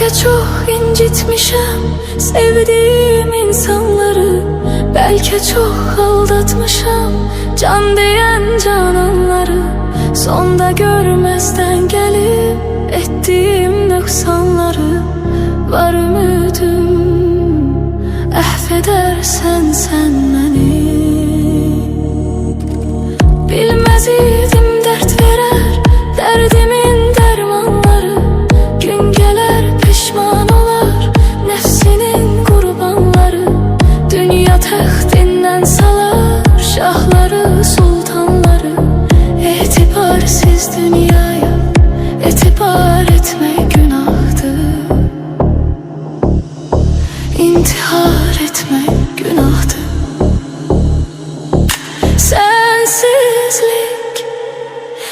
Belki çok incitmişim sevdiğim insanları, belki çok aldatmışım can diyen cananları. Sonda görmezden gelip ettiğim nöksanları, var ümidim affedersen sen beni. Bilmez idim dert verer derdimin dermanları, gün gelir pişman olar nefsinin kurbanları. Dünya taxtinden salar şahları sultanları, etibarsiz dünyaya etibar etmek günahdır, intihar etmek günahdır.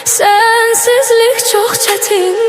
Sensizlik çok çetin